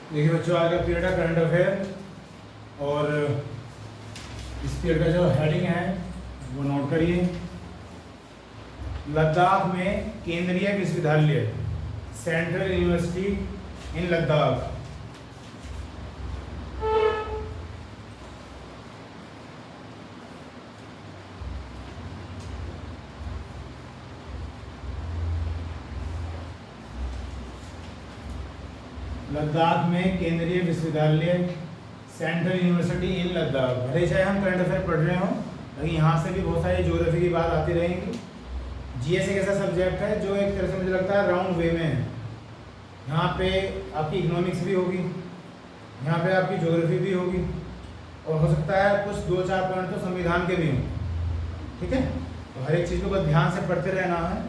देखिए बच्चों, आज का पीरियड है करंट अफेयर और इस पीरियड का जो हेडिंग है वो नोट करिए। लद्दाख में केंद्रीय विश्वविद्यालय, सेंट्रल यूनिवर्सिटी इन लद्दाख। लद्दाख में केंद्रीय विश्वविद्यालय, सेंट्रल यूनिवर्सिटी इन लद्दाख। भले चाहे हम करंट अफेयर पढ़ रहे हों, लेकिन यहाँ से भी बहुत सारी ज्योग्राफी की बात आती रहेंगी। जीएस एक ऐसा सब्जेक्ट है जो एक तरह से मुझे लगता है राउंड वे में है। यहाँ पे आपकी इकोनॉमिक्स भी होगी, यहाँ पे आपकी ज्योग्राफी भी होगी और हो सकता है कुछ 2-4 पॉइंट तो संविधान के भी हों। ठीक है, तो हर एक चीज़ को बस ध्यान से पढ़ते रहना है,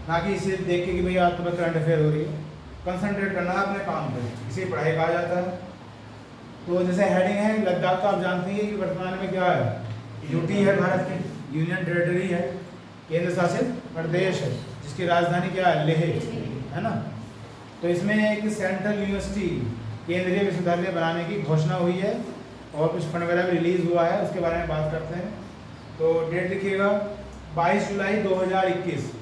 ना कि इसे देख के कि भाई आज तो बस करंट अफेयर हो रही है। कंसंट्रेट करना है अपने काम पे, इसे पढ़ाई कहा जाता है। तो जैसे हेडिंग है लद्दाख, तो आप जानते हैं कि वर्तमान में क्या है, यूटी है, भारत की यूनियन टेरिटरी है, केंद्र शासित प्रदेश है, जिसकी राजधानी क्या है, लेह है ना। तो इसमें एक सेंट्रल यूनिवर्सिटी, केंद्रीय विश्वविद्यालय बनाने की घोषणा हुई है और कुछ फंड वगैरह भी रिलीज हुआ है, उसके बारे में बात करते हैं। तो डेट लिखिएगा 22 जुलाई 2021।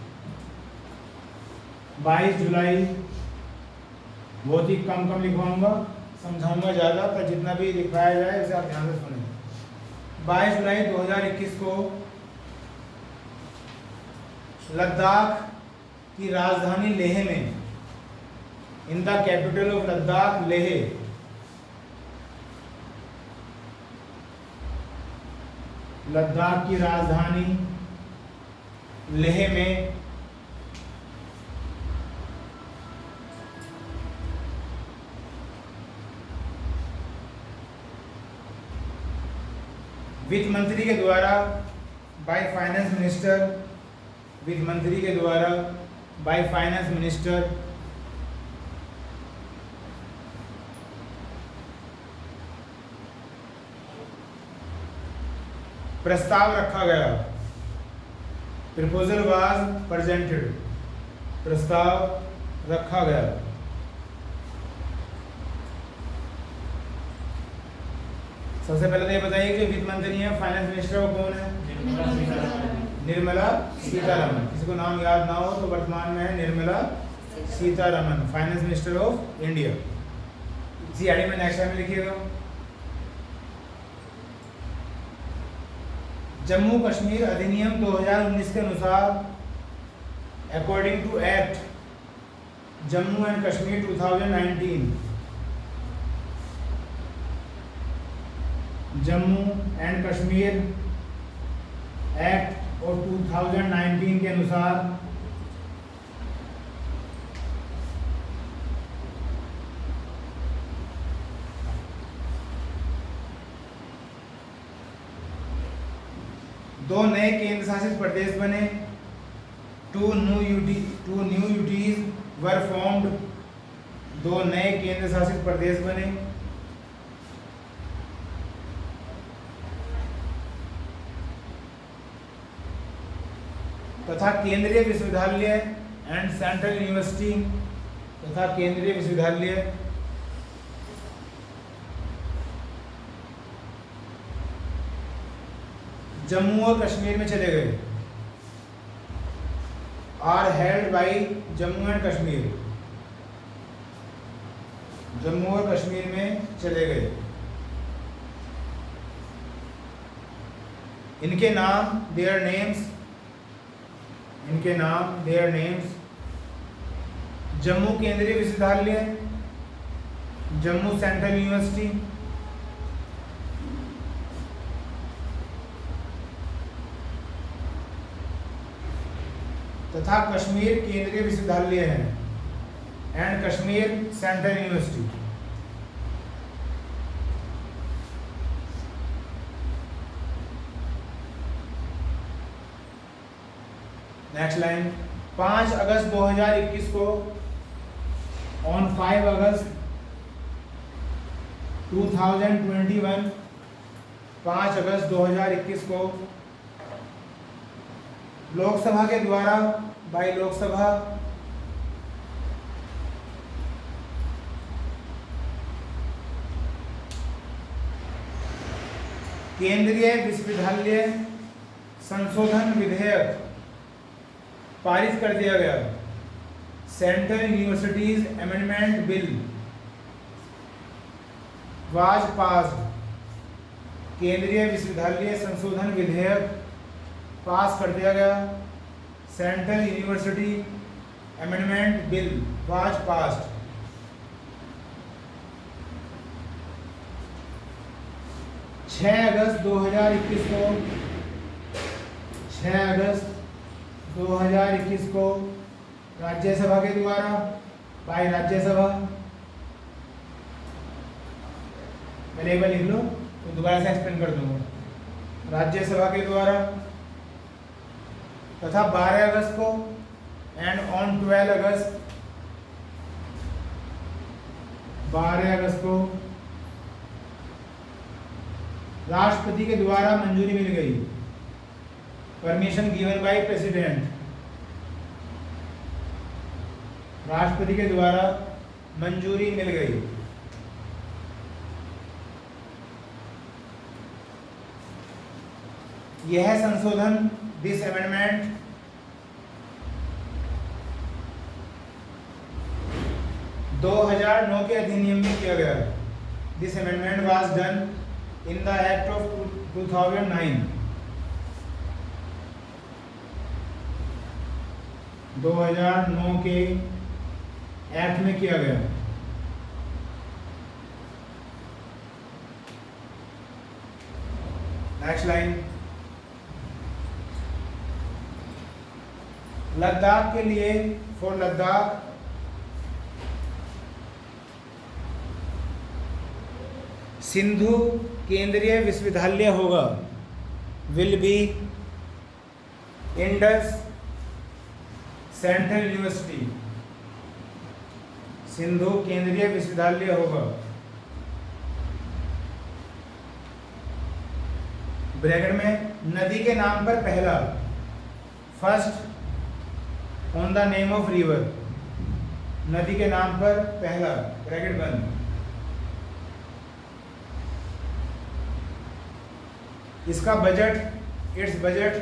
22 जुलाई, बहुत ही कम लिखवाऊंगा, समझाऊंगा ज़्यादा, पर जितना भी लिखवाया जाए उसे आप ध्यान से सुनें। 22 जुलाई 2021 को लद्दाख की राजधानी लेह में, in the capital of Ladakh Leh, Ladakh की राजधानी लेह में वित्त मंत्री के द्वारा बाय फाइनेंस मिनिस्टर, वित्त मंत्री के द्वारा बाय फाइनेंस मिनिस्टर प्रस्ताव रखा गया। प्रपोजल वाज प्रेजेंटेड, प्रस्ताव रखा गया। सबसे पहले तो ये बताइए कि वित्त मंत्री है, फाइनेंस मिनिस्टर वो कौन है, निर्मला सीतारमन। किसी को नाम याद ना हो तो वर्तमान में है Nirmala Sitharaman, finance minister of India. GRD में नेक्स्ट टाइम लिखिएगा। जम्मू कश्मीर अधिनियम 2019 के अनुसार, according to act Jammu and Kashmir 2019, Jammu and Kashmir act और 2019 के अनुसार दो नए केंद्र शासित प्रदेश बने। Two new UTs were formed, दो नए केंद्र शासित प्रदेश बने। तथा केंद्रीय विश्वविद्यालय एंड सेंट्रल यूनिवर्सिटी, तथा केंद्रीय विश्वविद्यालय जम्मू और कश्मीर में चले गए। Are held by Jammu and Kashmir, Jammu और कश्मीर में चले गए। इनके नाम, देयर नेम्स, इनके नाम, देयर नेम्स, जम्मू केंद्रीय विश्वविद्यालय, जम्मू सेंट्रल यूनिवर्सिटी, तथा कश्मीर केंद्रीय विश्वविद्यालय है and Kashmir central university. Next line, 5 अगस्त 2021 को, ऑन 5 अगस्त 2021, 5 अगस्त 2021 को लोकसभा के द्वारा, बाय लोकसभा, केंद्रीय विश्वविद्यालय संशोधन विधेयक पारित कर दिया गया। Central universities amendment bill was passed. केंद्रीय विश्वविद्यालय संशोधन विधेयक पास कर दिया गया। Central university amendment bill was passed. अगस्त 2021 को 6 अगस्त 2021 को राज्यसभा के द्वारा बाय राज्यसभा, पहले एक बार लिख लो तो दोबारा से एक्सप्लेन कर दूंगा। राज्यसभा के द्वारा तथा 12 अगस्त को एंड ऑन 12 अगस्त 12 अगस्त को राष्ट्रपति के द्वारा मंजूरी मिल गई। Permission given by president. राष्ट्रपति के द्वारा मंजूरी मिल गई। यह संशोधन दिस अमेंडमेंट दो 2009 के अधिनियम में किया गया। This amendment was done in the act of 2009। 2009 के एक्ट में किया गया। Next line. लद्दाख के लिए फॉर लद्दाख सिंधु केंद्रीय विश्वविद्यालय होगा। Will be Indus central university. Sindhu केंद्रीय विश्वविद्यालय होगा। ब्रैकेट में नदी के नाम पर पहला, first on the name of river. नदी के नाम पर पहला, ब्रैकेट बंद। इसका बजट, इट्स बजट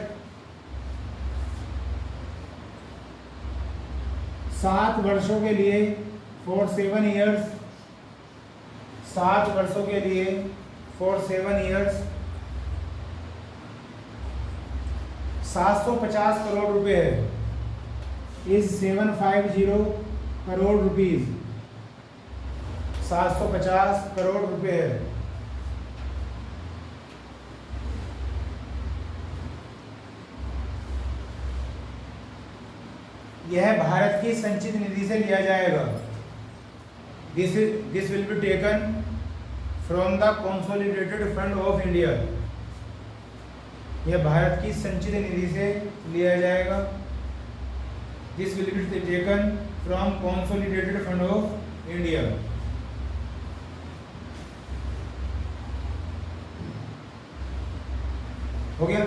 7 वर्षों के लिए फॉर 7 ईयर्स। 7 वर्षों के लिए फॉर 7 ईयर्स 750 करोड़ रुपए है। Is 750 crore rupees. 750 करोड़ रुपए है। यह भारत की संचित निधि से लिया जाएगा। This will be taken from the consolidated fund of India. यह भारत की संचित निधि से लिया जाएगा। This will be taken from consolidated fund of India. हो गया?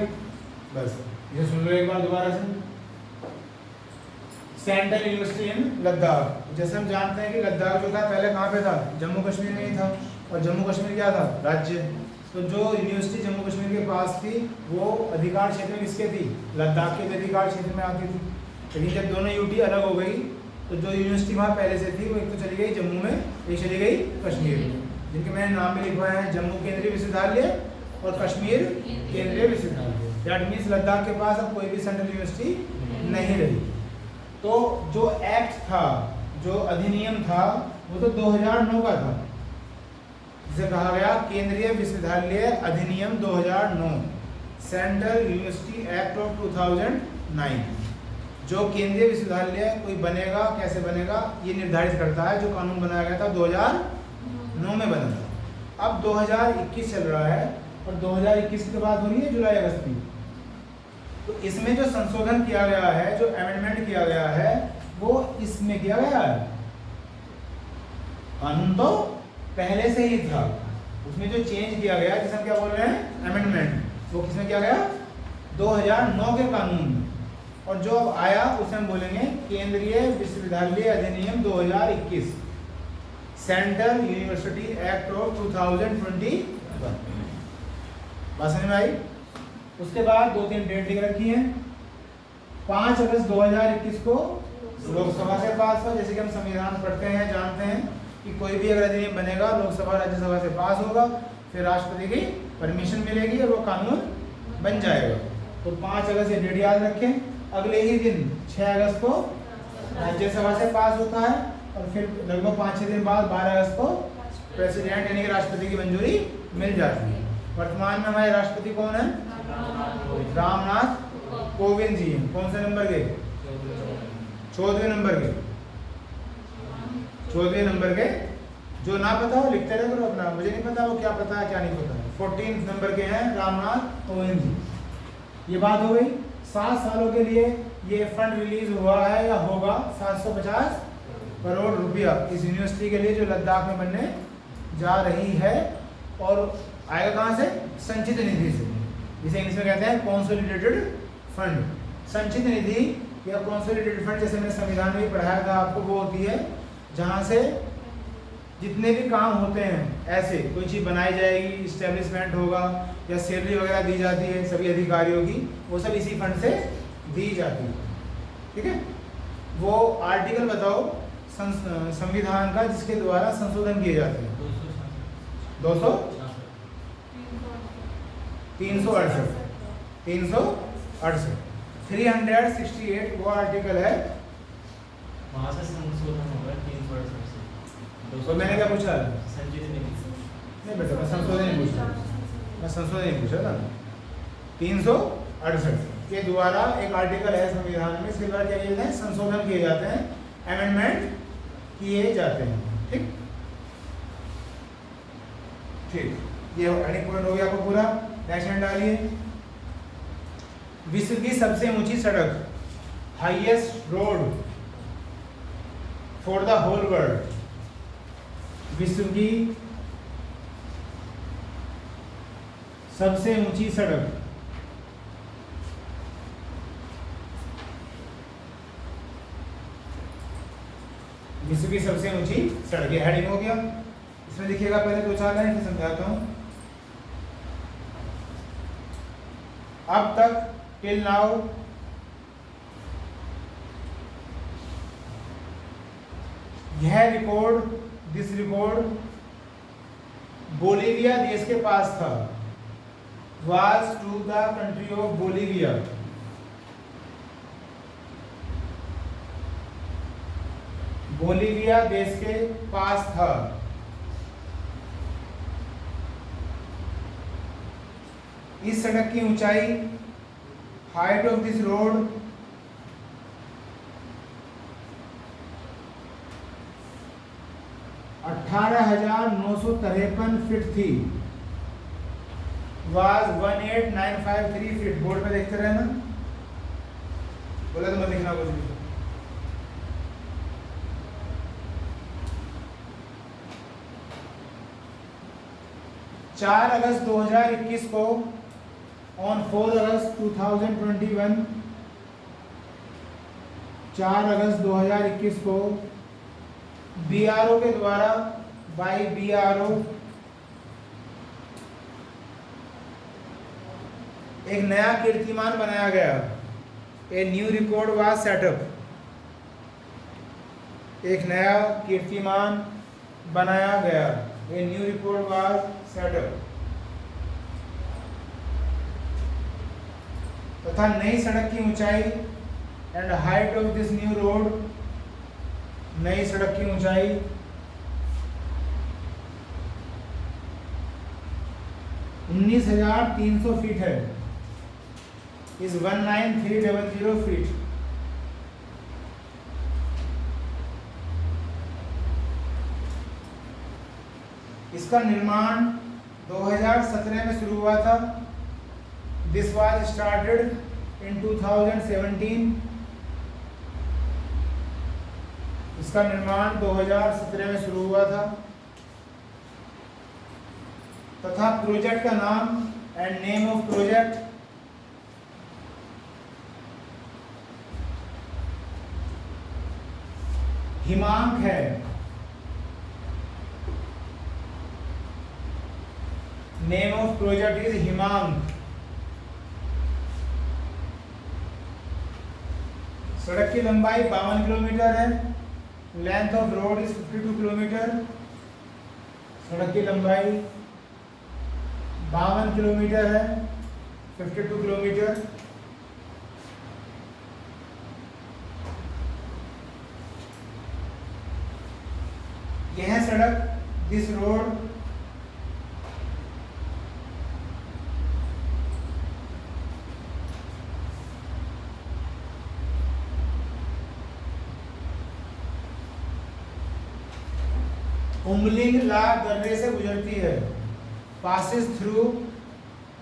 बस ये सुन लो एक बार दोबारा से। सेंट्रल यूनिवर्सिटी इन लद्दाख। जैसे हम जानते हैं कि लद्दाख जो था पहले कहाँ पे था? जम्मू कश्मीर में ही था। और जम्मू कश्मीर क्या था? राज्य। तो जो यूनिवर्सिटी जम्मू कश्मीर के पास थी वो अधिकार क्षेत्र में किसके थी? लद्दाख के अधिकार क्षेत्र में आती थी। लेकिन जब दोनों यूटी अलग हो गई तो जो यूनिवर्सिटी वहाँ पहले से थी वो एक तो चली गई जम्मू में, एक चली गई कश्मीर में, जिनके मैंने नाम भी लिखवाया है, जम्मू केंद्रीय विश्वविद्यालय और कश्मीर केंद्रीय विश्वविद्यालय। दैट मीन्स लद्दाख के पास अब कोई भी सेंट्रल यूनिवर्सिटी नहीं रही। तो जो एक्ट था, जो अधिनियम था, वो तो 2009 का था, जिसे कहा गया केंद्रीय विश्वविद्यालय अधिनियम 2009, सेंट्रल यूनिवर्सिटी एक्ट ऑफ 2009। जो केंद्रीय विश्वविद्यालय कोई बनेगा, कैसे बनेगा, ये निर्धारित करता है। जो कानून बनाया गया था 2009 में बना था। अब 2021 चल रहा है और 2021 की बात हो रही है जुलाई अगस्त की। तो इसमें जो संशोधन किया गया है, जो अमेंडमेंट किया गया है, वो इसमें किया गया है। कानून तो पहले से ही था, उसमें जो चेंज किया गया, जिसे हम क्या बोल रहे हैं, अमेंडमेंट, वो किसमें किया गया? 2009 के कानून में। और जो अब आया उसे हम बोलेंगे केंद्रीय विश्वविद्यालय अधिनियम 2021, सेंट्रल यूनिवर्सिटी एक्ट ऑफ 2021। बात समझ में आई। उसके बाद 2-3 डेट लिख रखी है। 5 अगस्त 2021 को लोकसभा से पास हुआ। जैसे कि हम संविधान पढ़ते हैं, जानते हैं कि कोई भी अगर अधिनियम बनेगा लोकसभा राज्यसभा से पास होगा, फिर राष्ट्रपति की परमिशन मिलेगी और वो कानून बन जाएगा। तो 5 अगस्त ये डेट याद रखें। अगले ही दिन 6 अगस्त को राज्यसभा से पास होता है और फिर लगभग 5-6 दिन बाद 12 अगस्त को प्रेसिडेंट यानी कि राष्ट्रपति की मंजूरी मिल जाती है। वर्तमान में हमारे राष्ट्रपति कौन है? रामनाथ कोविंद जी हैं। कौन से नंबर के? 14वें नंबर के। 14वें नंबर के। जो ना पता हो लिखते रहे करो अपना, मुझे नहीं पता वो क्या पता है क्या नहीं पता है। 14 नंबर के हैं रामनाथ कोविंद जी। ये बात हो गई। 7 सालों के लिए ये फंड रिलीज हुआ है या होगा 750 करोड़ रुपया इस यूनिवर्सिटी के लिए जो लद्दाख में बनने जा रही है। और आएगा कहाँ से? संचित निधि से, जिसे इंग्लिश में कहते हैं कंसोलिडेटेड फंड। संचित निधि या कंसोलिडेटेड फंड जैसे मैंने संविधान में पढ़ाया था आपको, वो होती है जहाँ से जितने भी काम होते हैं, ऐसे कोई चीज़ बनाई जाएगी, इस्टेब्लिशमेंट होगा या सैलरी वगैरह दी जाती है सभी अधिकारियों की, वो सब इसी फंड से दी जाती है। ठीक है। वो आर्टिकल बताओ संविधान का जिसके द्वारा संशोधन किए जाते हैं। 368 वो आर्टिकल है। वहाँ से संशोधन होगा 368 से। तो मैंने क्या पूछा? संचित निधि। नहीं बेटा, मैं संशोधन नहीं पूछा, मैं संशोधन नहीं पूछा था। 368 के द्वारा एक आर्टिकल है संविधान में, इसके द्वारा क्या किए जाते हैं? संशोधन किए जाते हैं, अमेंडमेंट किए जाते हैं। ठीक ठीक, ये हेडिंग पॉइंट हो गया आपको पूरा। नेक्स्ट हैंड डालिए। विश्व की सबसे ऊंची सड़क, highest road for the whole world. विश्व की सबसे ऊंची सड़क, विश्व की सबसे ऊंची सड़क, ये हेडिंग हो गया। इसमें देखिएगा पहले 2-4 लाइन फिर समझाता हूं। अब तक टिल नाउ यह रिकॉर्ड, दिस रिकॉर्ड बोलीविया देश के पास था, was to the country of Bolivia. Bolivia देश के पास था। इस सड़क की ऊंचाई, height of this road 18,953 feet थी, वाज 18,953 फीट। बोर्ड पे देखते रहे ना, बोला तो मत लिखना कुछ भी। चार अगस्त 2021 को ऑन 4 अगस्त 2021, 4 अगस्त 2021 को बीआरओ के द्वारा, बाई बीआरओ, एक नया कीर्तिमान बनाया गया। A new record was setup. एक नया कीर्तिमान बनाया गया। A new record was setup. तथा नई सड़क की ऊंचाई and height of this new road, नई सड़क की ऊंचाई 19,300 फीट है, इज 19,300 फीट। इसका निर्माण 2017 में शुरू हुआ था। This was started in 2017। इसका निर्माण 2017 में शुरू हुआ था तथा प्रोजेक्ट का नाम एंड नेम ऑफ प्रोजेक्ट हिमांक है। नेम ऑफ प्रोजेक्ट इज हिमांक। सड़क की लंबाई 52 किलोमीटर है। Length of road is 52 kilometre. सड़क की लंबाई 52 किलोमीटर है, 52 किलोमीटर। यह सड़क, दिस रोड उमलिंग ला दर्रे से गुजरती है। पासिस थ्रू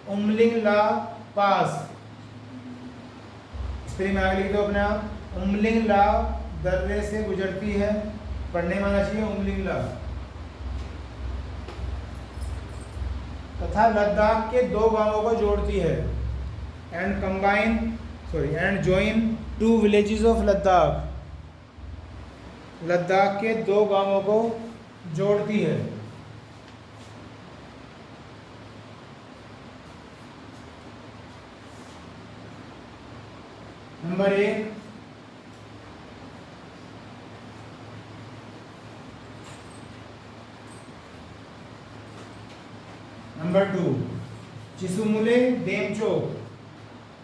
उमलिंग ला पास। स्पेलिंग में आगे लिख दो अपने आप, उमलिंग ला दर्रे से गुजरती है। पढ़ने में आना चाहिए उमलिंग ला। तथा लद्दाख के 2 गांवों को जोड़ती है। And join 2 villages of Ladakh. Ladakh के 2 गांवों को जोड़ती है। Number 1, number 2 Chisumle Demchok.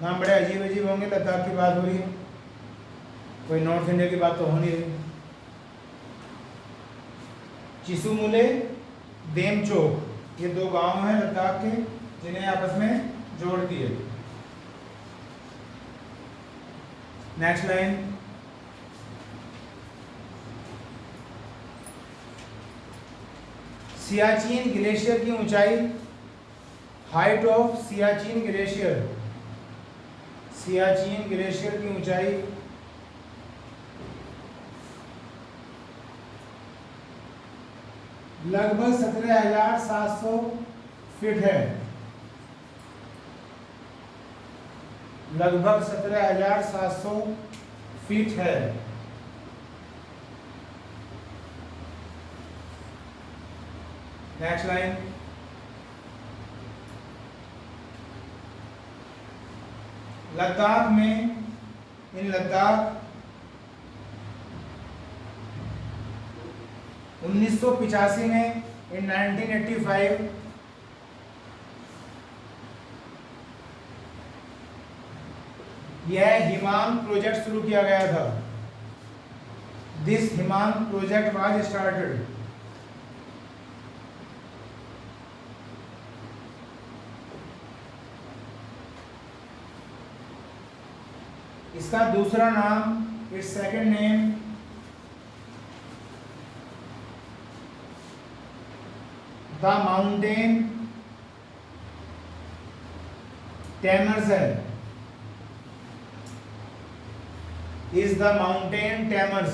नाम बड़े अजीब अजीब होंगे। लद्दाख की बात हो रही है, कोई नॉर्थ इंडिया की बात तो हो नहीं रही। चिसुमुले देमचोक, ये 2 गांव हैं लद्दाख के जिन्हें आपस में जोड़ती है। नेक्स्ट लाइन, सियाचिन ग्लेशियर की ऊंचाई, height of Siachen glacier. Siachen glacier की ऊंचाई लगभग 17,700 फीट है। लगभग 17,700 फीट है। नेक्स्ट लाइन, लद्दाख में, इन लद्दाख 1985 में, इन 1985 यह हिमांक प्रोजेक्ट शुरू किया गया था। This Himank project was started. इसका दूसरा नाम, it's second name, the mountain tamers है। Is the mountain tamers.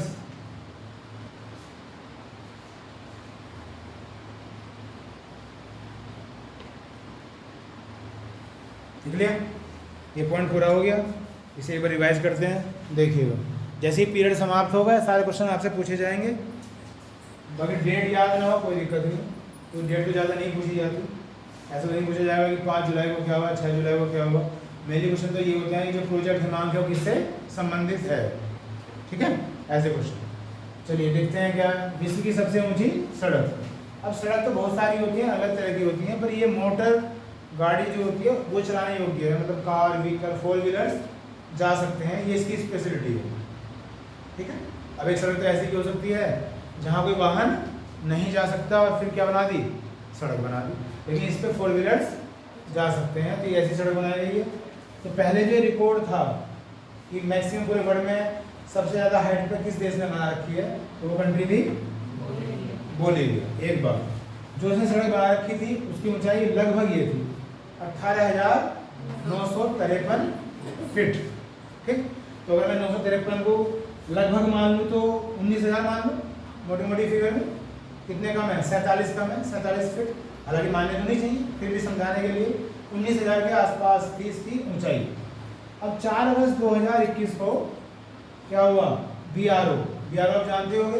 ठीक लिया? ये पॉइंट पूरा हो गया। इसे एक बार रिवाइज करते हैं, देखिएगा। जैसे ही पीरियड समाप्त होगा सारे क्वेश्चन आपसे पूछे जाएंगे। बाकी डेट याद ना हो कोई दिक्कत नहीं, तो डेट तो ज़्यादा नहीं पूछी जाती। ऐसा नहीं पूछा जाएगा कि 5 जुलाई को क्या हुआ, 6 जुलाई को क्या हुआ। मेनली क्वेश्चन तो ये होते हैं कि जो प्रोजेक्ट हिमांक है वो किससे संबंधित है। ठीक है, ऐसे क्वेश्चन। चलिए देखते हैं क्या, विश्व की सबसे ऊंची सड़क। अब सड़क तो बहुत सारी होती है, अलग तरह की होती हैं, पर ये मोटर गाड़ी जो होती है वो चलाने योग्य है। मतलब कार, व्हीकल, 4 व्हीलर्स जा सकते हैं, ये इसकी स्पेशलिटी है। ठीक है, अब एक सड़क तो ऐसी भी हो सकती है जहाँ कोई वाहन नहीं जा सकता और फिर क्या बना दी, सड़क बना दी, लेकिन इस पर 4 व्हीलर्स जा सकते हैं, तो ये ऐसी सड़क बनाई गई है। तो पहले जो रिकॉर्ड था कि मैक्सिमम पूरे वर्ल्ड में सबसे ज़्यादा हाइट पे किस देश ने बना रखी है, तो वो कंट्री थी बोलीविया। एक बार जो उसने सड़क बना रखी थी उसकी ऊंचाई लगभग ये थी 18,953 फीट। ठीक, तो अगर मैं 953 को लगभग मान लूँ तो 19,000 मान लूँ, मोटी मोटी फिगर में। कितने कम है, 47 कम है, 47 फीट। हालांकि मानने तो नहीं चाहिए, फिर भी समझाने के लिए 19,000 के आसपास थी इसकी ऊंचाई। अब 4 अगस्त 2021 को क्या हुआ, BRO आप जानते होंगे,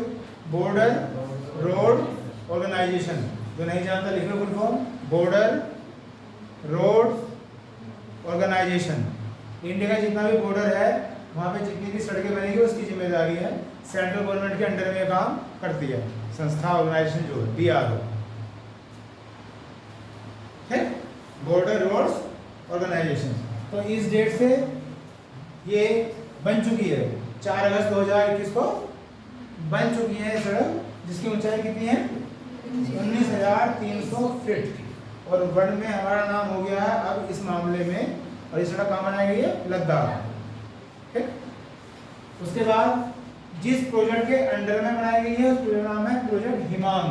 बॉर्डर रोड ऑर्गेनाइजेशन। जो नहीं जानता लिख लो full form, border road organisation. India का जितना भी बॉर्डर है वहाँ पे जितनी भी सड़कें बनेगी उसकी जिम्मेदारी है, सेंट्रल गवर्नमेंट के अंडर में काम करती है संस्था, ऑर्गेनाइजेशन जो है BRO है, बॉर्डर रोड्स ऑर्गेनाइजेशन। तो इस डेट से ये बन चुकी है, 4 अगस्त 2021 को बन चुकी है सड़क, जिसकी ऊंचाई कितनी है 19,300 फीट, और वर्ल्ड में हमारा नाम हो गया है अब इस मामले में। और ये सड़क कहाँ बनाई गई है, लद्दाख। ठीक, उसके बाद जिस प्रोजेक्ट के अंडर में बनाई गई है उस प्रोजेक्ट का नाम है प्रोजेक्ट हिमांग।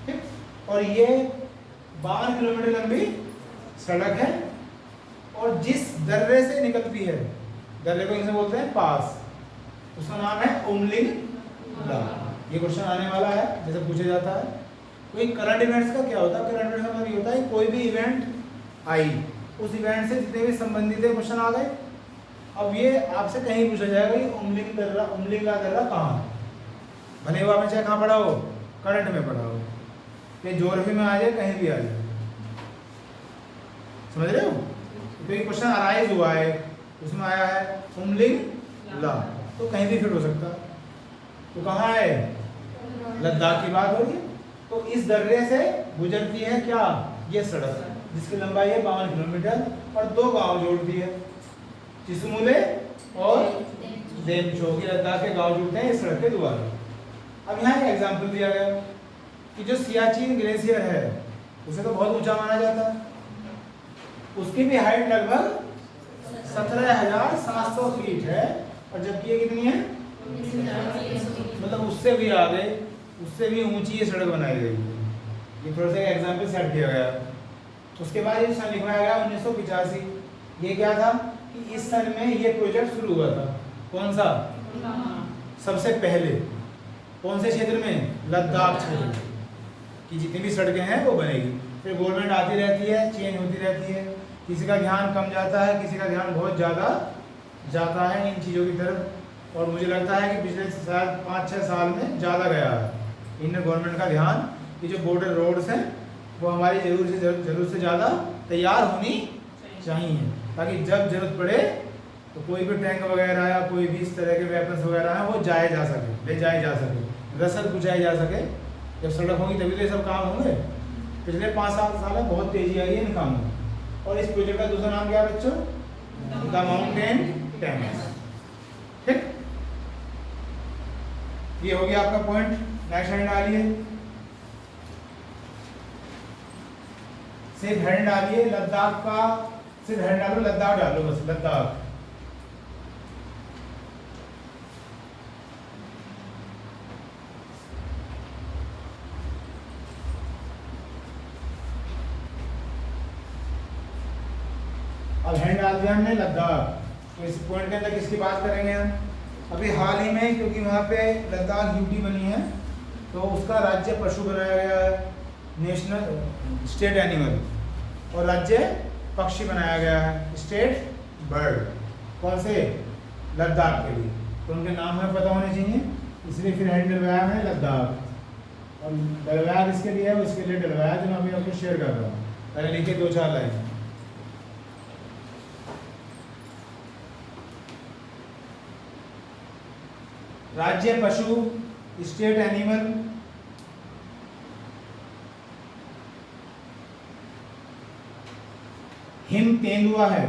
ठीक, और ये 52 किलोमीटर लंबी सड़क है, और जिस दर्रे से निकलती है, दर्रे को इंग्लिश में बोलते हैं पास, उसका नाम है उमलिंग ला। ये क्वेश्चन आने वाला है, जैसे पूछा जाता है कोई करंट इवेंट्स का क्या होता है। करंट इवेंट्स का मतलब ये होता है कोई भी इवेंट आई, उस इवेंट से जितने भी संबंधित है क्वेश्चन आ गए। अब ये आपसे कहीं पूछा जाएगा कि उमलिंग ला दर्रा कहाँ है, भले वो आपने चाहे कहाँ पढ़ा हो, करंट में पढ़ा हो, ये ज्योग्राफी में आ जाए, कहीं भी आ जाए, समझ रहे हो। तो ये क्वेश्चन अराइज हुआ है, उसमें आया है उमलिंग ला, तो कहीं भी फिट हो सकता है। तो कहाँ है, लद्दाख की बात हो रही है। तो इस दर्रे से गुजरती है क्या, ये सड़क, जिसकी लंबाई है 52 किलोमीटर, और 2 गांव जोड़ती है, चिसमुले और देमचो। ये लद्दाख के गांव जुड़ते हैं इस सड़क के द्वारा। अब यहाँ एक एग्जाम्पल दिया गया कि जो सियाचिन ग्लेशियर है उसे तो बहुत ऊंचा माना जाता है, उसकी भी हाइट लगभग 17,700 फीट है, और जबकि ये कितनी है, मतलब उससे भी आगे, उससे भी ऊंची ये सड़क बनाई गई है। ये थोड़ा सा एग्जाम्पल सेट किया गया। उसके बाद ये सन लिखवाया गया 1985। ये क्या था कि इस सन में ये प्रोजेक्ट शुरू हुआ था। कौन सा, सबसे पहले कौन से क्षेत्र में, लद्दाख क्षेत्र की जितनी भी सड़कें हैं वो बनेगी। फिर गवर्नमेंट आती रहती है, चेंज होती रहती है, किसी का ध्यान कम जाता है, किसी का ध्यान बहुत ज़्यादा जाता है इन चीज़ों की तरफ। और मुझे लगता है कि पिछले शायद 5-6 साल में ज़्यादा गया है इन गवर्नमेंट का ध्यान कि जो बॉर्डर रोड्स हैं वो हमारी ज़रूरत से ज़्यादा तैयार होनी चाहिए, ताकि जब ज़रूरत पड़े तो कोई भी टैंक वगैरह या कोई भी इस तरह के वेपन्स वगैरह हैं वो जाए जा सके, ले जाए जा सके, रसद पहुँचाई जा सके। जब सड़क होगी तभी तो ये सब काम होंगे। पिछले 5-7 साल में बहुत तेज़ी आई है इन कामों में। और इस प्रोजेक्ट का दूसरा नाम क्या है बच्चों, द माउंटेन टेम्स। ठीक, ये हो गया आपका पॉइंट। नेक्स्ट हेडिंग डालिए, सिर्फ हेडिंग डालिए लद्दाख का, सिर्फ हेडिंग डालो, लद्दाख डालो बस, लद्दाख। अब हेडिंग डाल दिया हमने लद्दाख। तो इस पॉइंट के अंदर किसकी बात करेंगे हम, अभी हाल ही में, क्योंकि वहाँ पे लद्दाख यूटी बनी है तो उसका राज्य पशु बनाया गया है, नेशनल स्टेट एनिमल, और राज्य पक्षी बनाया गया है, स्टेट बर्ड। कौन से, लद्दाख के लिए। तो उनके नाम हमें पता होने चाहिए, इसलिए फिर हेड डलवाया है लद्दाख। और डलवाया किसके लिए है, उसके लिए डलवाया जो मैं अभी आपको शेयर कर रहा हूँ। पहले लिखिए 2-4 लाइन। राज्य पशु, स्टेट एनिमल, हिम तेंदुआ है,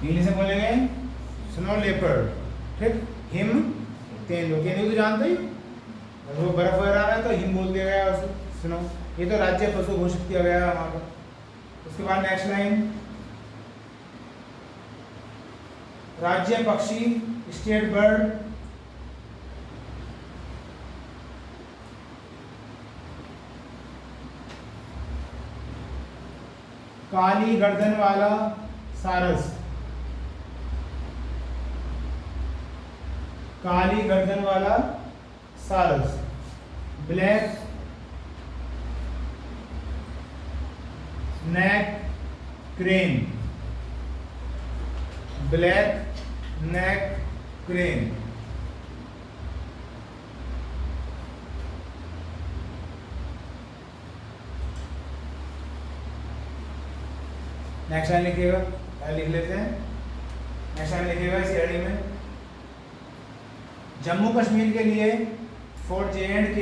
इंग्लिश में बोलेंगे स्नो लेपर्ड। ठीक, हिम तेंदुआ, तेंदुआ तो जानते ही, वो बर्फ वगैरह है तो हिम बोल दिया गया उसे, स्नो। ये तो राज्य पशु घोषित किया गया है वहां पर। उसके बाद नेक्स्ट लाइन, राज्य पक्षी, स्टेट बर्ड, काली गर्दन वाला सारस, काली गर्दन वाला सारस, ब्लैक नेक क्रेन, ब्लैक नेक क्रेन। नेक्स्ट लाइन लिखिएगा, लिख लेते हैं। नेक्स्ट लाइन लिखिएगा इस एडी में, जम्मू कश्मीर के लिए फॉर J&K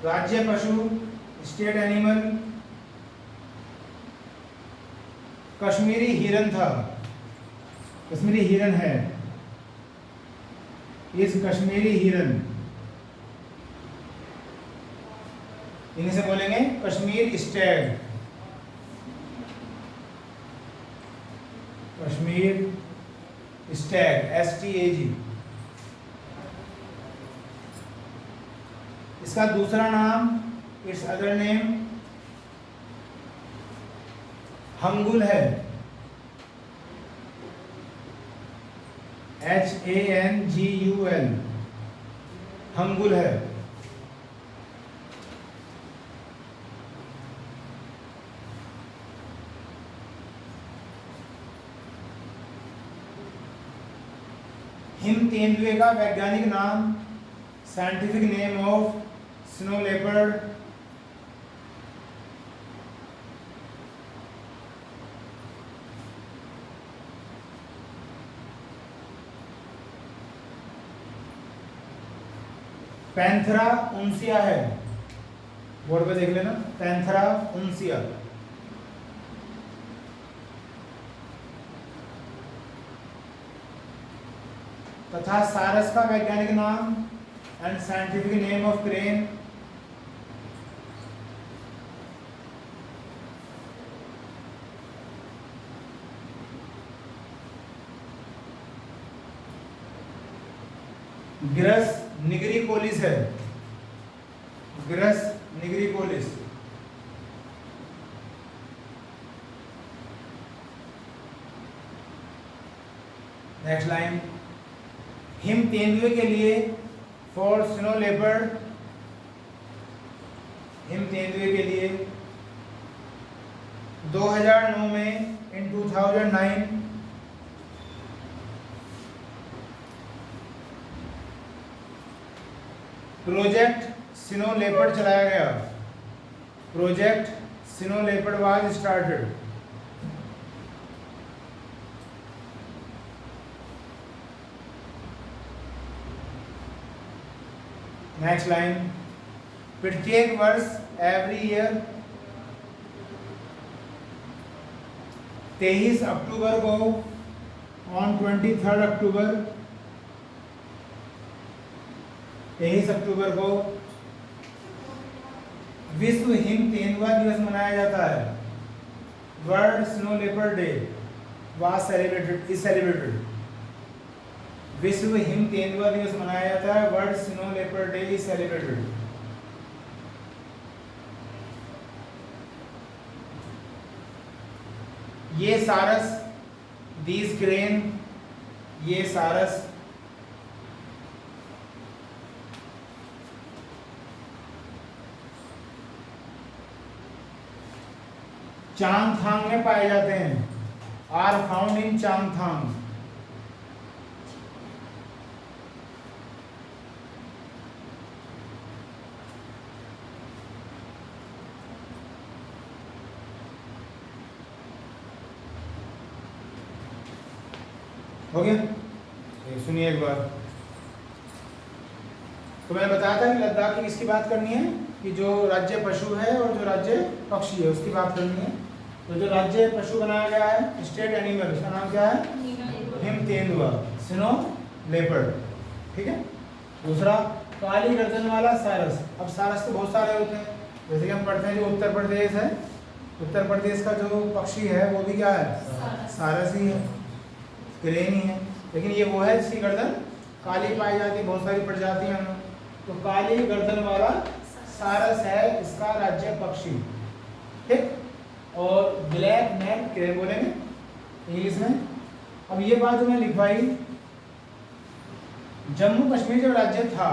राज्य पशु स्टेट एनिमल कश्मीरी हिरन था, कश्मीरी हिरन है, इस कश्मीरी हिरन, इंग्लिश से बोलेंगे Kashmir Stag, Kashmir Stag STAG। इसका दूसरा नाम, इट्स अदर नेम हंगुल है, HANGUL, हंगुल है। हिम तेंदुए का वैज्ञानिक नाम, scientific name of snow leopard, panthera uncia है, बोर्ड पे देख लेना, पैंथरा उनसिया। तथा सारस का वैज्ञानिक नाम and scientific name of crane, grus nigricollis है, गिरस निग्रिकोलिस। नेक्स्ट लाइन, हिम तेंदुए के लिए फॉर स्नो लेपर्ड, हिम तेंदुए के लिए 2009 में, इन 2009 प्रोजेक्ट स्नो लेपर्ड चलाया गया, project snow leopard was started. Next line, प्रत्येक वर्ष, एवरी ईयर 23 अक्टूबर को, ऑन 23 अक्टूबर, 23 अक्टूबर को विश्व हिम तेंदुआ दिवस मनाया जाता है। World snow leopard day was celebrated, is celebrated. विश्व हिम तेंदुआ दिवस मनाया जाता है, world snow leopard day is celebrated. ये सारस, दीज क्रेन, ये सारस चांगथांग में पाए जाते हैं, आर फाउंड इन चांगथांग। हो गया, सुनिए एक बार। तो मैंने बताया था कि लद्दाख की किसकी बात करनी है, कि जो राज्य पशु है और जो राज्य पक्षी है उसकी बात करनी है। तो जो राज्य पशु बनाया गया है, स्टेट एनिमल, उसका नाम क्या है, हिम तेंदुआ, स्नो लेपर्ड, ठीक है। दूसरा, काली गर्दन वाला सारस। अब सारस तो बहुत सारे होते हैं, जैसे कि हम पढ़ते हैं जो उत्तर प्रदेश है, उत्तर प्रदेश का जो पक्षी है वो भी क्या है, सारस ही है, क्रेन ही है। लेकिन ये वो है जिसकी गर्दन काली पाई जाती है, बहुत सारी प्रजातियां हैं। तो काली गर्दन वाला सारस है इसका राज्य पक्षी, ठीक। और ब्लैक नेक क्रेन बोलेंगे इंग्लिश में। अब ये बात मैं लिखवाई, जम्मू कश्मीर जब राज्य था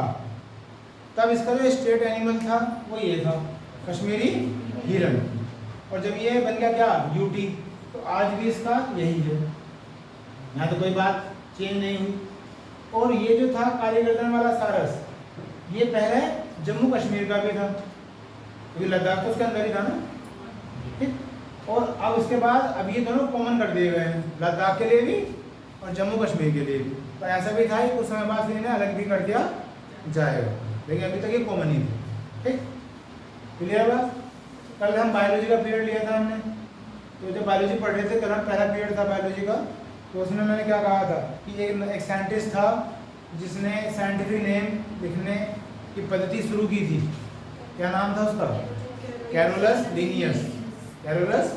तब इसका जो स्टेट एनिमल था वो ये था, कश्मीरी हिरन। और जब ये बन गया क्या यूटी, तो आज भी इसका यही है, यहाँ तो कोई बात चेंज नहीं हुई। और ये जो था काली गर्दन वाला सारस, ये पहले जम्मू कश्मीर का भी था, क्योंकि लद्दाख तो उसके अंदर ही था ना, ठीक। और अब इसके बाद अब ये दोनों कॉमन कर दिए गए हैं, लद्दाख के लिए भी और जम्मू कश्मीर के लिए भी। पर ऐसा भी था कि कुछ समय बाद फिर इन्हें अलग भी कर दिया जाएगा, लेकिन अभी तक ये कॉमन ही थी, ठीक। क्लियर बात। कल हम बायोलॉजी का पीरियड लिया था हमने, तो जब बायोलॉजी पढ़ रहे थे, कल पहला पीरियड था बायोलॉजी का, तो उसमें मैंने क्या कहा था कि एक साइंटिस्ट था जिसने साइंटिफिक नेम लिखने की पद्धति शुरू की थी। क्या नाम था उसका? Carolus Linnaeus. कैरोलस,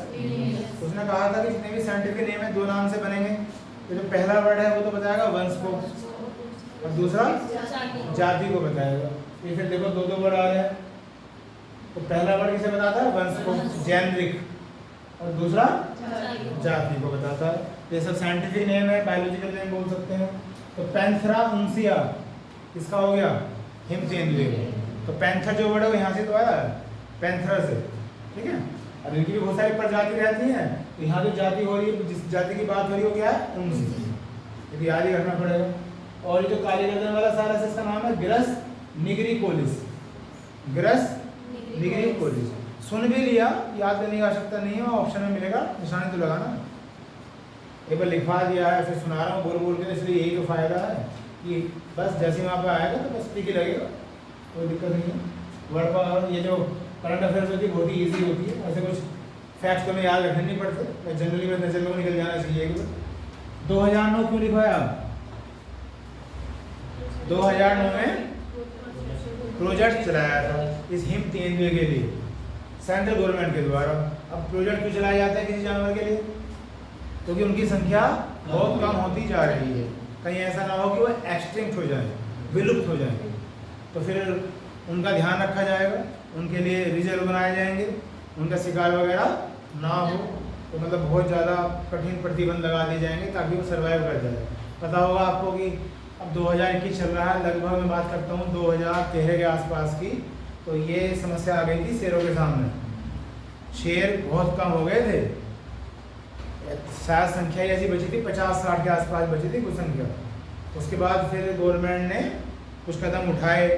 उसने कहा था कि जितने भी साइंटिफिक नेम है 2 नाम से बनेंगे। तो जो पहला वर्ड है वो तो बताएगा वंश को, और दूसरा जाति को बताएगा। ये फिर देखो 2 वर्ड आ रहे हैं। तो पहला वर्ड किसे बताता है? वंश को, जेनरिक, और दूसरा जाति को बताता है। ये सब साइंटिफिक नेम है, बायोलॉजिकल नेम बोल सकते हैं। तो पैंथेरा उनसिया किसका हो गया? हिम तेंदुए। तो पैंथर जो वर्ड है वो यहाँ से तो आया है, पैंथर से, ठीक है। अब इनकी भी बहुत सारी प्रजाति रहती हैं, तो यहाँ जो जाति हो रही है, जिस जाति की बात हो रही है वो क्या है? उनसी। ये याद ही रखना पड़ेगा। और ये जो काली गर्दन वाला सारस, इसका नाम है गिरस निग्रिकोलिस। गिरस निग्रिकोलिस। सुन भी लिया, याद करने की आवश्यकता नहीं है, ऑप्शन में मिलेगा, निशानी तो लगाना। एक बार लिखवा दिया है, फिर सुना रहा हूँ बोल बोल के, इसलिए यही तो फायदा है कि बस जैसे वहाँ पे आएगा तो बस ठीक ही लगेगा, कोई दिक्कत नहीं है। वर्ड पर ये जो करंट अफेयर्स होती है बहुत ही ईजी होती है, ऐसे कुछ फैक्ट्स तो हमें याद रखने नहीं पड़ते, जनरली में नजर में निकल जाना चाहिए। 2009 क्यों लिखवाया? 2009 में प्रोजेक्ट चलाया था इस हिम तेंदुए के लिए सेंट्रल गवर्नमेंट के द्वारा। अब प्रोजेक्ट क्यों चलाया जाता है किसी जानवर के लिए? क्योंकि उनकी संख्या बहुत कम होती जा रही है, कहीं ऐसा ना हो कि वो एक्सटिंक्ट हो जाए, विलुप्त हो जाए। तो फिर उनका ध्यान रखा जाएगा, उनके लिए रिजर्व बनाए जाएंगे, उनका शिकार वगैरह ना हो। तो मतलब बहुत ज़्यादा कठिन प्रतिबंध लगा दिए जाएंगे ताकि वो सर्वाइव कर जाए। पता होगा आपको कि अब 2021 चल रहा है, लगभग मैं बात करता हूँ 2013 के आसपास की, तो ये समस्या आ गई थी शेरों के सामने। शेर बहुत कम हो गए थे, शायद संख्या ऐसी बची थी 50-60 के आसपास बची थी कुछ संख्या। उसके बाद फिर गवर्नमेंट ने कुछ कदम उठाए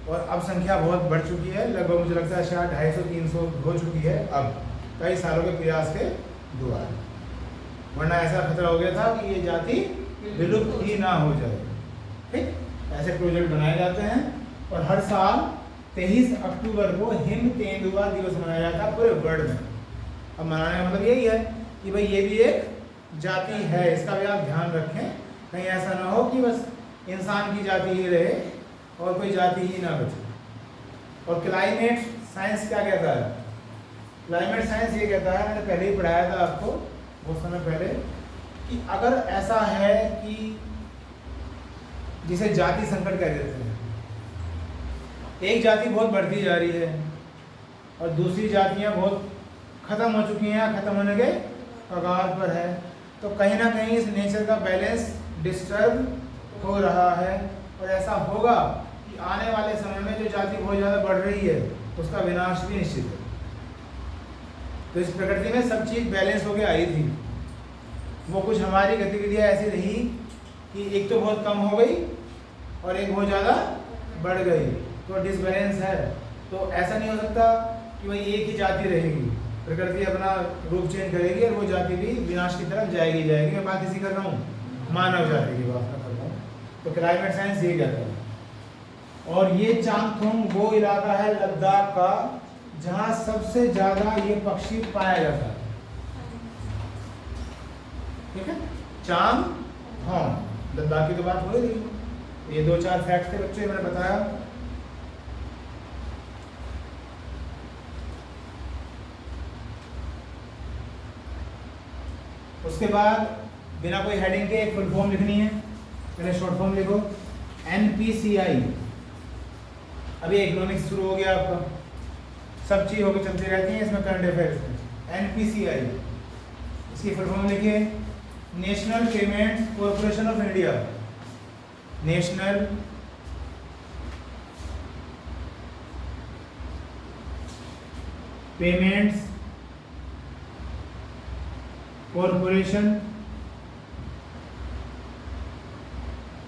और अब संख्या बहुत बढ़ चुकी है, लगभग मुझे लगता है शायद 250-300 हो चुकी है अब, कई सालों के प्रयास के द्वारा। वरना ऐसा खतरा हो गया था कि ये जाति विलुप्त ही ना हो जाए, ठीक। ऐसे प्रोजेक्ट बनाए जाते हैं और हर साल 23 अक्टूबर को हिम तेंदुआ दिवस मनाया जाता है पूरे वर्ल्ड में। अब मनाने का मतलब यही है कि भाई ये भी एक जाति है, इसका भी आप ध्यान रखें, कहीं ऐसा ना हो कि बस इंसान की जाति ही रहे और कोई जाति ही ना बचे। और क्लाइमेट साइंस क्या कहता है? क्लाइमेट साइंस ये कहता है, मैंने पहले ही पढ़ाया था आपको बहुत समय पहले, कि अगर ऐसा है कि जिसे जाति संकट कह देते हैं, एक जाति बहुत बढ़ती जा रही है और दूसरी जातियां बहुत खत्म हो चुकी हैं, खत्म होने के कगार पर है, तो कहीं ना कहीं इस नेचर का बैलेंस डिस्टर्ब हो रहा है। और ऐसा होगा कि आने वाले समय में जो जाति बहुत ज़्यादा बढ़ रही है उसका विनाश भी निश्चित है। तो इस प्रकृति में सब चीज़ बैलेंस होकर आई थी, वो कुछ हमारी गतिविधियाँ ऐसी रही कि एक तो बहुत कम हो गई और एक बहुत ज़्यादा बढ़ गई, तो डिसबैलेंस है। तो ऐसा नहीं हो सकता कि भाई एक ही जाति रहेगी, प्रकृति अपना रूप चेंज करेगी और वो जाति भी विनाश की तरफ जाएगी। मैं बात इसी कर रहा हूँ, मानव जाति की बात कर रहा हूँ। तो क्लाइमेट साइंस ये कहता है। और ये चांगथोंग वो इलाका है लद्दाख का जहाँ सबसे ज़्यादा ये पक्षी पाया जाता है, ठीक है। चांगथोंग, लद्दाख की तो बात हो रही थी। ये 2-4 फैक्ट थे बच्चे, मैंने बताया। उसके बाद बिना कोई हेडिंग के एक फुल फॉर्म लिखनी है, पहले शॉर्ट फॉर्म लिखो NPCI। अभी इकोनॉमिक्स शुरू हो गया आपका, सब चीज़ होकर चलती रहती हैं इसमें करंट अफेयर्स में। NPCI इसकी फुल फॉर्म लिखिए, national payments corporation of India. National payments corporation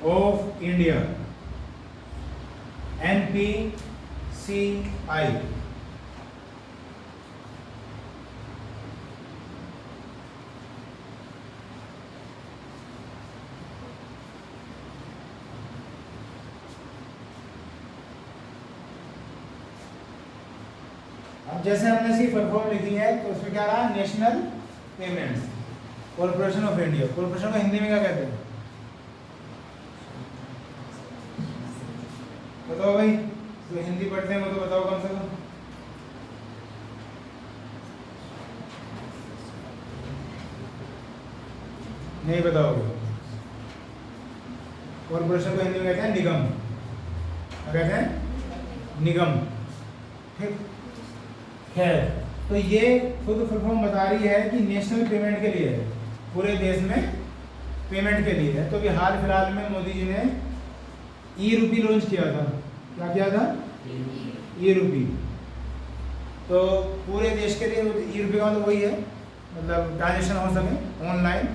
of India NPCI। अब जैसे हमने इसकी फुल फॉर्म लिखी है तो उसमें क्या रहा, national payments corporation of India. Corporation को हिंदी में क्या कहते हैं बताओ भाई, तो हिंदी पढ़ते हैं वो तो बताओ कम से कम। नहीं बताओगे? कॉरपोरेशन को हिंदी में कहते हैं निगम। क्या कहते हैं? निगम। ठीक, खैर, तो ये खुद फुल फॉर्म बता रही है कि नेशनल पेमेंट के लिए है, पूरे देश में पेमेंट के लिए है। तो अभी हाल फिलहाल में मोदी जी ने ई-रूपी लॉन्च किया था। क्या किया था? ई-रूपी। तो पूरे देश के लिए ई-रूपी का मतलब वही है, मतलब ट्रांजेक्शन हो सके ऑनलाइन,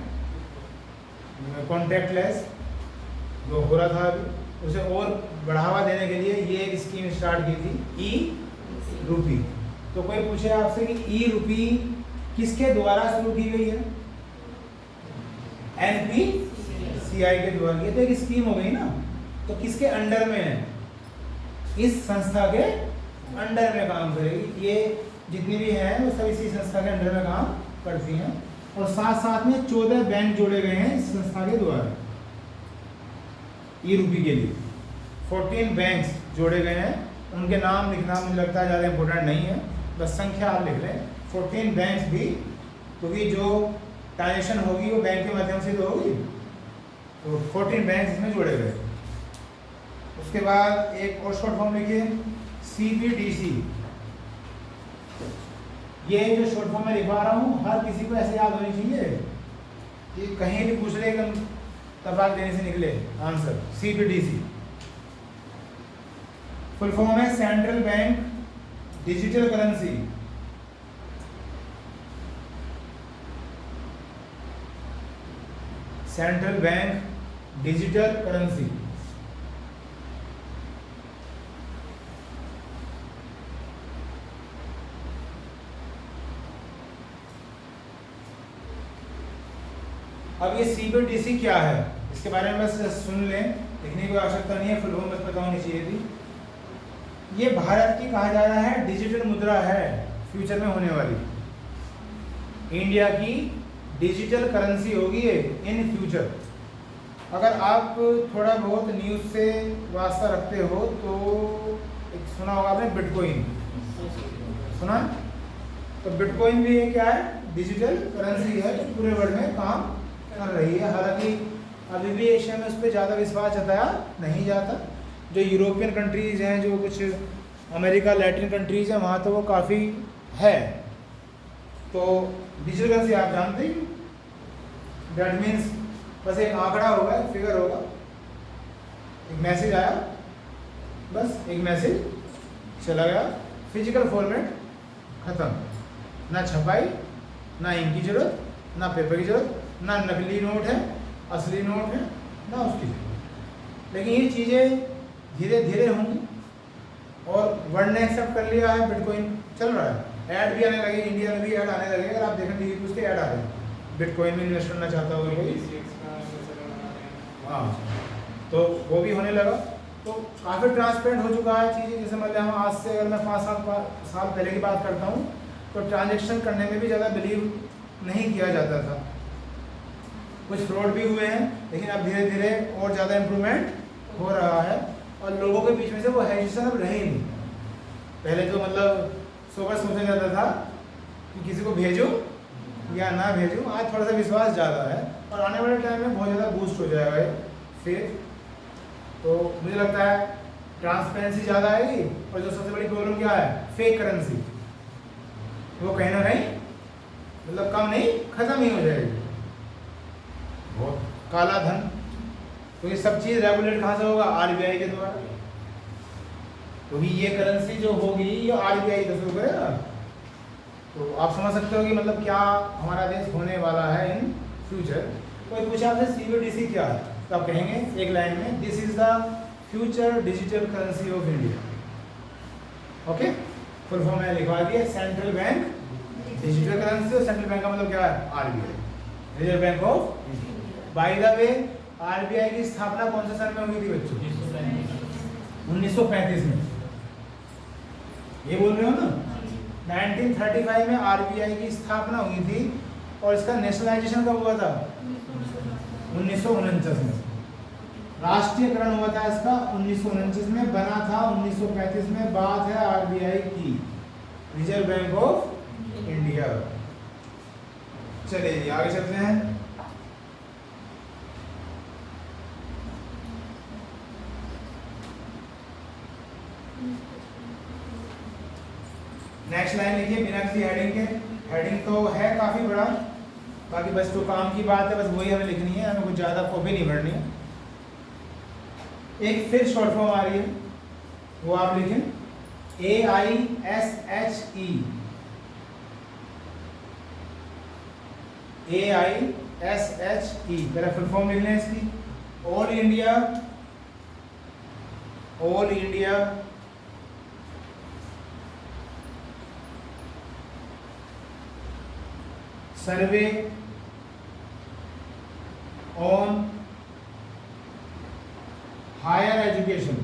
कॉन्टैक्टलेस जो हो रहा था अभी, उसे और बढ़ावा देने के लिए ये एक स्कीम स्टार्ट की थी, ई-रूपी। तो कोई पूछे आपसे कि ई-रूपी किसके द्वारा शुरू की गई है? NPCI के द्वारा। ये तो एक स्कीम हो गई ना, तो किसके अंडर में है? इस संस्था के अंडर में काम करेगी। ये जितनी भी हैं वो सब इसी संस्था के अंडर में काम करती हैं। और साथ साथ में 14 बैंक जोड़े गए हैं इस संस्था के द्वारा ई-रूपी के लिए। 14 बैंक्स जोड़े गए हैं। उनके नाम लिखना मुझे लगता है ज़्यादा इंपॉर्टेंट नहीं है, बस संख्या आप लिख लें। 14 बैंक्स भी, क्योंकि जो ट्रांजेक्शन होगी वो बैंक के माध्यम से तो होगी, तो 14 बैंक इसमें जोड़े गए। उसके बाद एक और शॉर्ट फॉर्म लिखिए, CBDC। ये जो शॉर्ट फॉर्म मैं लिखवा रहा हूँ हर किसी को ऐसे याद होनी चाहिए कि कहीं भी पूछ ले एकदम तबाक देने से निकले आंसर। CBDC फुल फॉर्म है central bank digital currency. Central bank digital currency. अब ये CBDC क्या है इसके बारे में बस सुन लें, लिखने की आवश्यकता नहीं है, फुल फॉर्म बस पता होनी चाहिए थी। ये भारत की कहा जा रहा है डिजिटल मुद्रा है, फ्यूचर में होने वाली इंडिया की डिजिटल करेंसी होगी ये इन फ्यूचर। अगर आप थोड़ा बहुत न्यूज़ से वास्ता रखते हो तो एक सुना होगा आपने बिटकॉइन, सुना? तो बिटकॉइन भी ये क्या है? डिजिटल करेंसी है, पूरे वर्ल्ड में काम कर रही है। हालांकि अभी भी एशिया में उस पर ज़्यादा विश्वास जताया नहीं जाता। जो यूरोपियन कंट्रीज़ हैं, जो कुछ अमेरिका लैटिन कंट्रीज़ हैं, वहाँ तो वो काफ़ी है। तो डिजिटल करेंसी आप जानते ही, दैट मीन्स बस एक आंकड़ा होगा, एक फिगर होगा, एक मैसेज आया, बस एक मैसेज चला गया, फिजिकल फॉर्मेट ख़त्म। ना छपाई, ना इंक की ज़रूरत, ना पेपर की ज़रूरत, ना नकली नोट है, असली नोट है, ना उसकी ज़रूरत। लेकिन ये चीज़ें धीरे धीरे होंगी और वर्ल्ड ने एक्सेप्ट कर लिया है। बिटकॉइन चल रहा है, ऐड भी आने लगे, इंडिया में भी ऐड आने लगे। अगर आप देखें टीवी पे उसके ऐड आ रहे हैं, बिटकॉइन में इन्वेस्ट करना चाहता हो कोई, हाँ, तो वो भी होने लगा। तो काफ़ी ट्रांसपेरेंट हो चुका है चीज़ें। जैसे मतलब हम आज से अगर मैं 5 साल पहले की बात करता हूँ तो ट्रांजेक्शन करने में भी ज़्यादा बिलीव नहीं किया जाता था, कुछ फ्रॉड भी हुए हैं, लेकिन अब धीरे धीरे और ज़्यादा इम्प्रूवमेंट हो रहा है और लोगों के बीच में से वो हेजिटेशन अब रही नहीं। पहले तो मतलब सोचा जाता था कि किसी को भेजूं या ना भेजूं, आज थोड़ा सा विश्वास ज़्यादा है और आने वाले टाइम में बहुत ज़्यादा बूस्ट हो जाएगा ये फिर। तो मुझे लगता है ट्रांसपेरेंसी ज़्यादा आएगी और जो सबसे बड़ी प्रॉब्लम क्या है, फेक करेंसी, वो कहीं ना कहीं मतलब कम नहीं, ख़त्म ही हो जाएगी। बहुत काला धन, तो ये सब चीज़ रेगुलेट कहाँ से होगा? RBI के द्वारा। क्योंकि ये करेंसी जो होगी ये RBI तो शुरू करेगा, तो आप समझ सकते हो कि मतलब क्या हमारा देश होने वाला है इन फ्यूचर। कोई पूछा आपसे CBDC क्या है, तो आप कहेंगे एक लाइन में, this is the future digital currency of India. Okay, full form में लिखवा दिया, सेंट्रल बैंक डिजिटल करेंसी। और सेंट्रल बैंक का मतलब क्या है, RBI, reserve bank of. By the way, RBI की स्थापना कौन से साल में हुई थी बच्चों? 1935 में। ये बोल रहे हो ना, 1935 में RBI की स्थापना हुई थी। और इसका नेशनलाइजेशन कब हुआ था? 1949 में। राष्ट्रीयकरण हुआ था इसका 1949 में, बना था 1935 में। बात है RBI की, रिजर्व बैंक ऑफ इंडिया। चलिए आगे चलते हैं। नेक्स्ट लाइन लिखिए बिना किसी हेडिंग के। हेडिंग तो है काफी बड़ा, बाकी बस जो काम की बात है बस वही हमें लिखनी है, हमें कुछ ज्यादा कॉपी नहीं भरनी है। एक फिर शॉर्ट फॉर्म आ रही है, वो आप लिखें, AISHE। AISHE पहले फुल फॉर्म लिखना है इसकी, all India survey on higher education.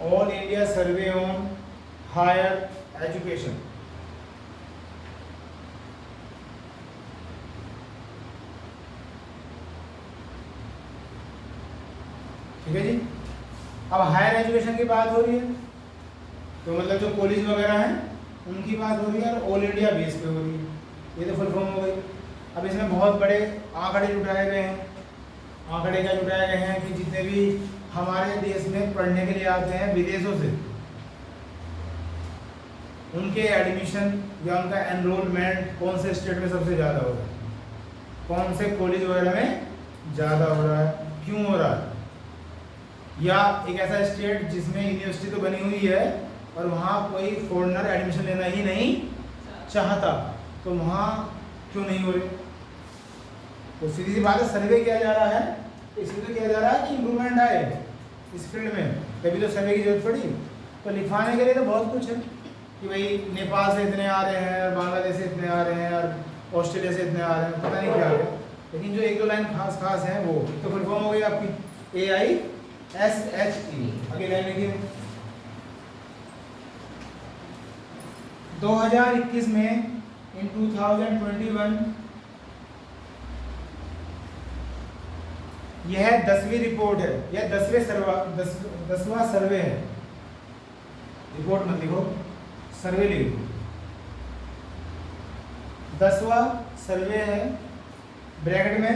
All India survey on higher education. ठीक है जी। अब हायर एजुकेशन की बात हो रही है, तो मतलब जो कॉलेज वगैरह हैं उनकी बात हो रही है, और ऑल इंडिया बेस पे हो रही है। ये तो फुल फॉर्म हो गई। अब इसमें बहुत बड़े आंकड़े जुटाए गए हैं। आंकड़े क्या जुटाए गए हैं कि जितने भी हमारे देश में पढ़ने के लिए आते हैं विदेशों से, उनके एडमिशन या उनका एनरोलमेंट कौन से स्टेट में सबसे ज़्यादा हो रहा है, कौन से कॉलेज वगैरह में ज़्यादा हो रहा है, क्यों हो रहा है, या एक ऐसा स्टेट जिसमें यूनिवर्सिटी तो बनी हुई है और वहाँ कोई फॉरेनर एडमिशन लेना ही नहीं चाहता, तो वहाँ क्यों नहीं हो रही। तो सीधी सी बात है, सर्वे किया जा रहा है, इसलिए तो किया जा रहा है कि इम्प्रूवमेंट आए इस फील्ड में, तभी तो सर्वे की जरूरत पड़ी। तो लिखवाने के लिए तो बहुत कुछ है कि भाई नेपाल से इतने आ रहे हैं, और बांग्लादेश से इतने आ रहे हैं, और ऑस्ट्रेलिया से इतने आ रहे हैं, पता नहीं क्या है। लेकिन जो एक दो लाइन खास खास हैं वो तो फुल फॉर्म हो गई आपकी AISHE। अगली लाइन लिखिए, 2021 में, इन 2021 यह 10वीं रिपोर्ट है, यह 10वां सर्वे है। रिपोर्ट मत लिखो, सर्वे लिखो। 10वां सर्वे है, ब्रैकेट में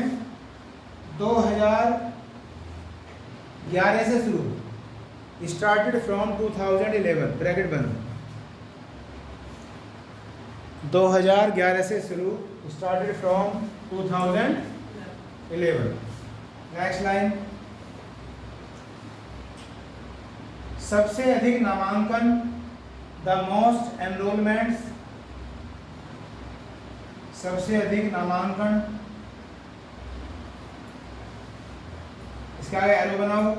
2011 से शुरू, स्टार्टेड फ्रॉम 2011, ब्रैकेट बंद। 2011 से शुरू, स्टार्टेड फ्रॉम 2011। नेक्स्ट लाइन, सबसे अधिक नामांकन, द मोस्ट एनरोलमेंट्स, सबसे अधिक नामांकन, इसके आगे एरो बनाओ,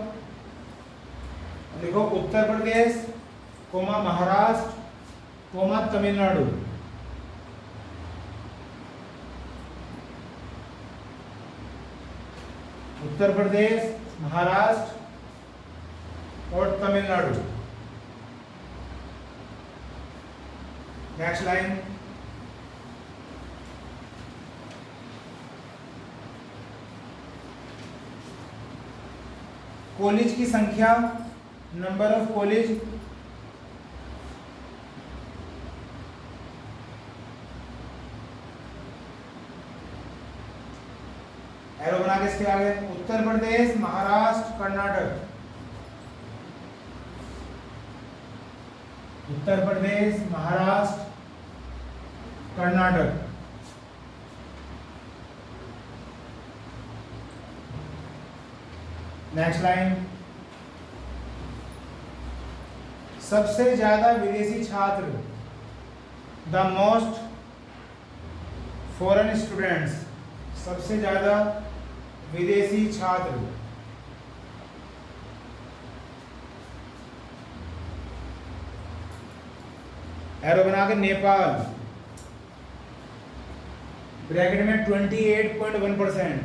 लिखो उत्तर प्रदेश, कोमा महाराष्ट्र, कोमा तमिलनाडु। उत्तर प्रदेश, महाराष्ट्र और तमिलनाडु। नेक्स्ट लाइन, कॉलेज की संख्या, नंबर ऑफ कॉलेज, एरो बना के इसके आगे, उत्तर प्रदेश, महाराष्ट्र, कर्नाटक। उत्तर प्रदेश, महाराष्ट्र, कर्नाटक। नेक्स्ट लाइन, सबसे ज़्यादा विदेशी छात्र, द मोस्ट फॉरेन स्टूडेंट्स, सबसे ज़्यादा विदेशी छात्र। एरो बना के नेपाल, ब्रैकेट में 28.1%,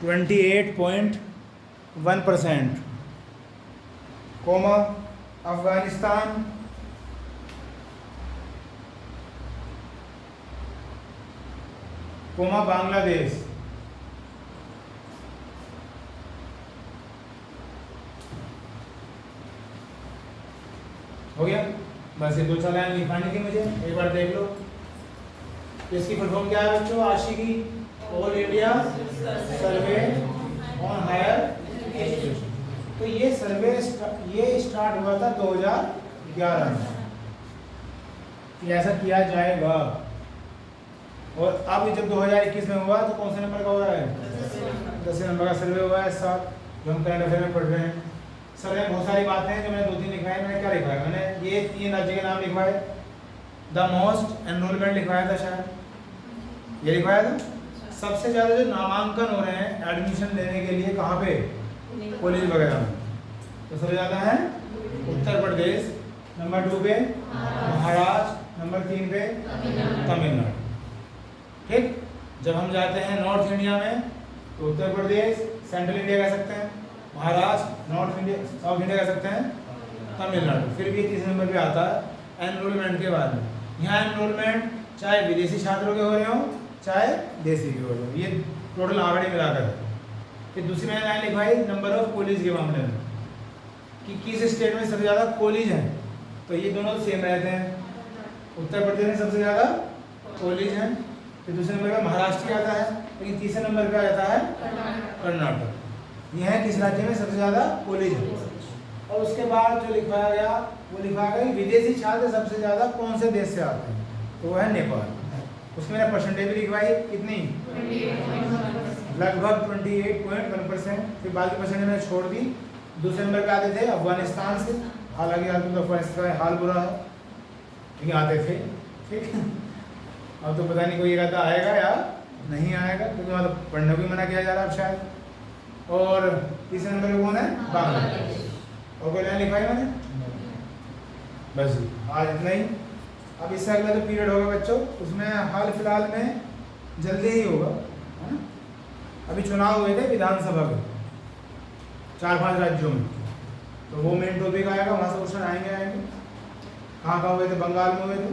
28.1%, कोमा अफगानिस्तान, कोमा बांग्लादेश, हो गया। बस ये दो चार लाइन लिखवानी थी मुझे, एक बार देख लो। इसकी फुल फॉर्म क्या है बच्चों? आशिकी all India survey on higher education. तो ये सर्वे ये स्टार्ट हुआ था 2011 में, कि ऐसा किया जाएगा। और अब जब 2021 में हुआ तो कौन से नंबर का हो रहा है? 10 नंबर का सर्वे हुआ है इस साल, जो हम करंट अफेयर में पढ़ रहे हैं। सर्वे में बहुत सारी बातें हैं जो मैंने 2-3 लिखवाई। मैंने क्या लिखवाया? मैंने ये 3 राज्य के नाम लिखवाए, द मोस्ट एनरोलमेंट लिखवाया था, शायद ये लिखवाया था। सबसे ज़्यादा जो नामांकन हो रहे हैं एडमिशन लेने के लिए कहाँ पे? कॉलेज वगैरह में। तो सबसे ज़्यादा है उत्तर प्रदेश, नंबर 2 पे महाराष्ट्र, नंबर 3 पे तमिलनाडु। ठीक। जब हम जाते हैं नॉर्थ इंडिया में तो उत्तर प्रदेश, सेंट्रल इंडिया कह सकते हैं, Maharashtra, north India, south India कह सकते हैं, तमिलनाडु। फिर भी 30 नंबर पे आता है एनरोलमेंट के बाद में। यहाँ एनरोलमेंट चाहे विदेशी छात्रों के हो रहे हो चाहे देसी के हो रहे हो, ये टोटल आंकड़े मिलाकर है। फिर दूसरी मैंने लाइन लिखवाई नंबर ऑफ कॉलेज के मामले में, कि किस स्टेट में सबसे ज़्यादा कॉलेज हैं। तो ये दोनों सेम रहते हैं, उत्तर प्रदेश में सबसे ज़्यादा कॉलेज हैं। फिर दूसरे नंबर पर महाराष्ट्र आता है, लेकिन तीसरे नंबर पर आता है कर्नाटक। यह है किस राज्य में सबसे ज़्यादा कॉलेज है। और उसके बाद जो लिखवाया गया वो लिखवाया गया विदेशी छात्र सबसे ज़्यादा कौन से देश से आते हैं, तो वो है नेपाल। उसमें मैंने परसेंटेज भी लिखवाई, कितनी? लगभग 28.1%। फिर बाकी परसेंटेज मैंने छोड़ दी। दूसरे नंबर पे आते थे अफगानिस्तान से, हालांकि आदमी तो अफगानिस्तान का हाल बुरा है, लेकिन आते थे। ठीक। अब तो पता नहीं कोई कहता आएगा या नहीं आएगा, क्योंकि वहाँ तो पढ़ने को भी मना किया जा रहा है अब शायद। और तीसरे नंबर पे कौन है? बांग्लादेश। और कोई लाइन लिखवाई मैंने? बस आज इतना ही। अब इससे अगला जो पीरियड होगा बच्चों, उसमें हाल फिलहाल में जल्दी ही होगा, है ना। अभी चुनाव हुए थे विधानसभा के 4-5 राज्यों में, तो वो मेन टॉपिक आएगा, वहाँ से क्वेश्चन आएंगे। कहाँ कहाँ हुए थे? बंगाल में हुए थे,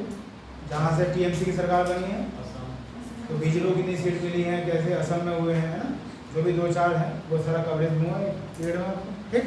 जहाँ से टीएमसी की सरकार बनी है। तो बीजेपी को कितनी सीट मिली है, कैसे असम में हुए हैं, है ना। जो भी 2-4 हैं वो सारा कवरेज दूंगा पीरियड में आपको। ठीक।